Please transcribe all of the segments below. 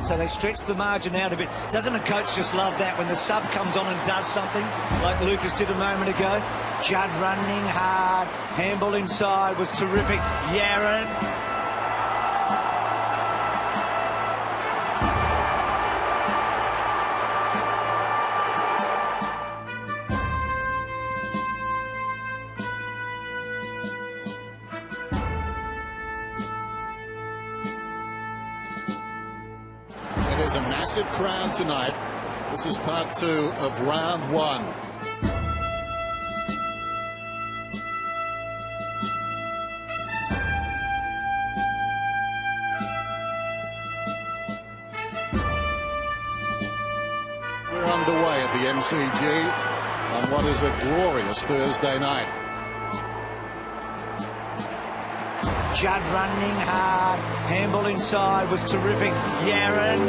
so they stretch the margin out a bit. Doesn't a coach just love that when the sub comes on and does something like Lucas did a moment ago? Judd running hard, handball inside was terrific. Yarran. It is a massive crowd tonight. This is part 2 of round 1. We're underway at the MCG on what is a glorious Thursday night. Judd running hard, handball inside was terrific. Yarran,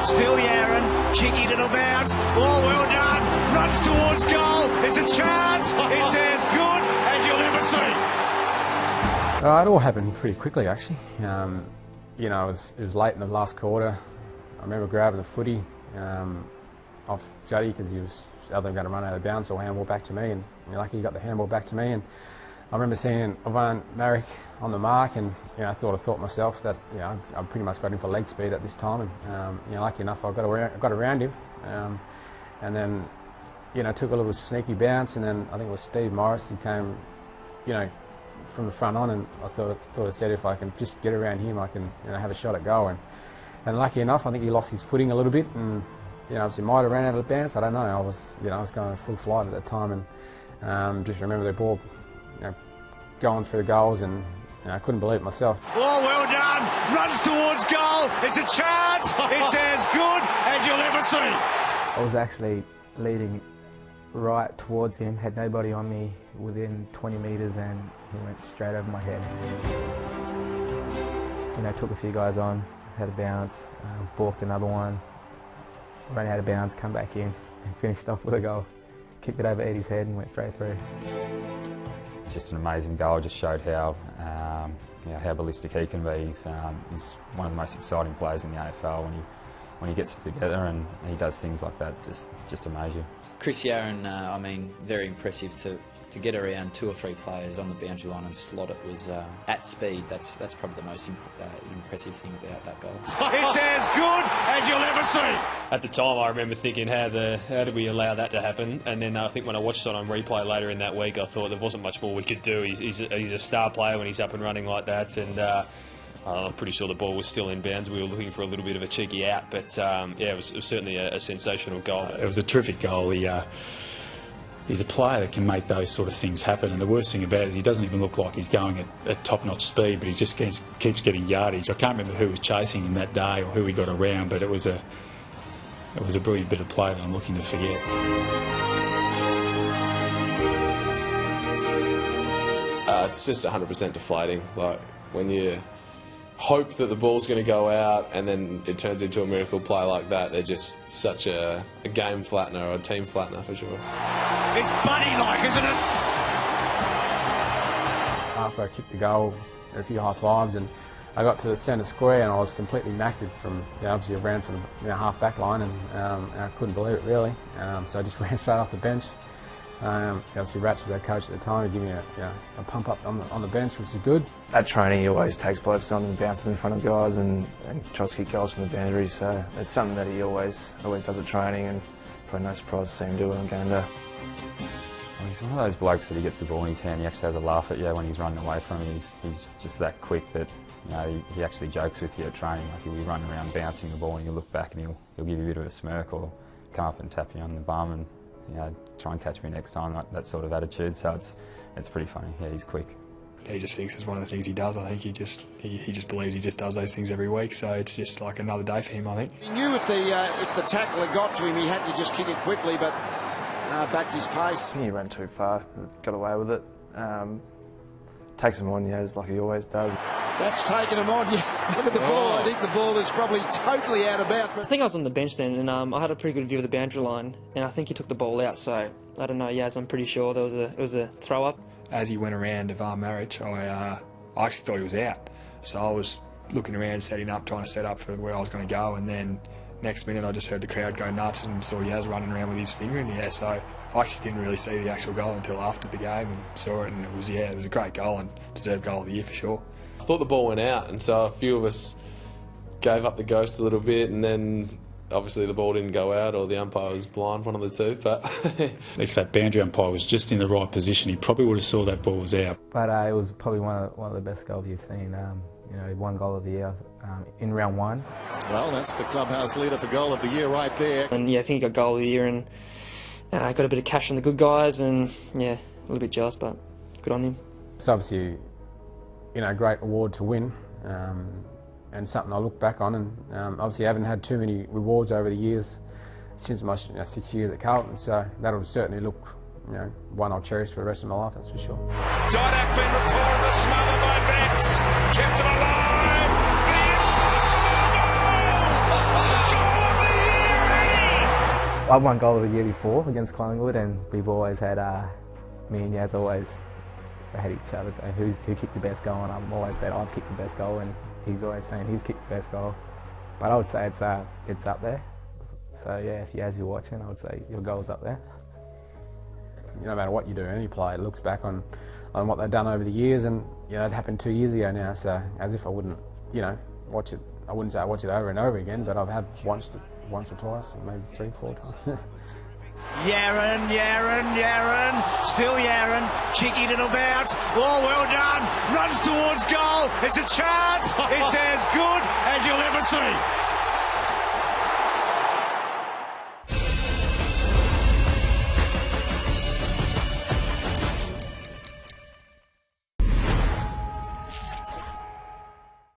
still Yarran, cheeky little bounce. Oh, well done, runs towards goal. It's a chance, it's as good as you'll ever see. It all happened pretty quickly, actually. You know, it was late in the last quarter. I remember grabbing the footy off Juddy because he was either going to run out of bounds or handball back to me, and lucky he got the handball back to me. And I remember seeing Ivan Marek on the mark, and I thought myself that I pretty much got him for leg speed at this time, and lucky enough I got around him, and then took a little sneaky bounce, and then I think it was Steve Morris who came from the front on, and I thought I said if I can just get around him I can have a shot at goal, and lucky enough I think he lost his footing a little bit, and obviously might have ran out of bounce. I don't know. I was going full flight at that time, and just remember the ball going through the goals, and I couldn't believe it myself. Oh, well done! Runs towards goal. It's a chance. It's as good as you'll ever see. I was actually leading right towards him, had nobody on me within 20 metres, and he went straight over my head. Took a few guys on, had a bounce, balked another one, ran out of bounds, come back in, and finished off with a goal. Kicked it over Eddie's head and went straight through. It's just an amazing goal. Just showed how how ballistic he can be. He's one of the most exciting players in the AFL when he gets it together, and he does things like that. Just amaze you. Chris Yarran, I mean, very impressive to get around 2 or 3 players on the boundary line and slot it was at speed. That's probably the most impressive thing about that goal. It's as good as you'll ever see. At the time, I remember thinking, how did we allow that to happen? And then I think when I watched it on replay later in that week, I thought there wasn't much more we could do. He's a star player when he's up and running like that, and I'm pretty sure the ball was still in bounds. We were looking for a little bit of a cheeky out, but it was certainly a sensational goal. It was a terrific goal. He's a player that can make those sort of things happen, and the worst thing about it is he doesn't even look like he's going at top-notch speed, but he just keeps getting yardage. I can't remember who was chasing him that day or who he got around, but it was a brilliant bit of play that I'm looking to forget. It's just 100% deflating. Like when you hope that the ball's going to go out and then it turns into a miracle play like that, they're just such a game flattener or a team flattener for sure. It's Buddy-like, isn't it? After I kicked the goal, a few high fives, and I got to the centre square, and I was completely knackered from, obviously I ran from half back line, and I couldn't believe it really. So I just ran straight off the bench. Obviously Rats was our coach at the time. He gave me a pump up on the bench, which is good. At training, he always takes blokes on and bounces in front of guys and tries to kick goals from the boundary. So it's something that he always does at training, and probably no surprise to see him do it on game day. Well, he's one of those blokes that he gets the ball in his hand, he actually has a laugh at you when he's running away from you. He's just that quick that he actually jokes with you at training. Like he'll be running around bouncing the ball, and you look back and he'll give you a bit of a smirk or come up and tap you on the bum and try and catch me next time, that sort of attitude. So it's pretty funny. Yeah, he's quick. He just thinks it's one of the things he does. I think he just believes he just does those things every week. So it's just like another day for him, I think. He knew if the tackler got to him, he had to just kick it quickly, but backed his pace. I think he ran too far, got away with it. Takes him on, like he always does. That's taken him on. Look at the ball. I think the ball is probably totally out of bounds. I think I was on the bench then, and I had a pretty good view of the boundary line, and I think he took the ball out. So I don't know, Yaz. I'm pretty sure it was a throw up. As he went around Ivan Marek, I actually thought he was out. So I was looking around, setting up, trying to set up for where I was going to go, and then next minute I just heard the crowd go nuts and saw Yaz running around with his finger in the air. So I actually didn't really see the actual goal until after the game and saw it, and it was a great goal and deserved goal of the year for sure. I thought the ball went out, and so a few of us gave up the ghost a little bit, and then obviously the ball didn't go out, or the umpire was blind, one of the two. But if that boundary umpire was just in the right position, he probably would have saw that ball was out. But it was probably one of the best goals you've seen. You know, one goal of the year in round one. Well, that's the clubhouse leader for goal of the year right there. And yeah, I think he got goal of the year and got a bit of cash from the good guys, and yeah, a little bit jealous, but good on him. It's obviously, you know, a great award to win, and something I look back on. And obviously, I haven't had too many rewards over the years since my 6 years at Carlton, so that'll certainly look, you know, one I'll cherish for the rest of my life. That's for sure. Didak been reported the smother by Betts, kept it alive. The impossible goal! Goal of the year, I've won goal of the year before against Collingwood, and we've always had me and Yaz always had each other saying who kicked the best goal, and I've always said I've kicked the best goal, and he's always saying he's kicked the best goal. But I would say it's up there. So yeah, if Yaz you're watching, I would say your goal's up there. No matter what you do, any player looks back on what they've done over the years, and you know it happened 2 years ago now. So as if I wouldn't, you know, watch it. I wouldn't say I watch it over and over again, but I've had watched it once or twice, maybe 3, 4 times. Yarran, still Yarran, cheeky little bounce, oh well done, runs towards goal, it's a chance, it's as good as you'll ever see.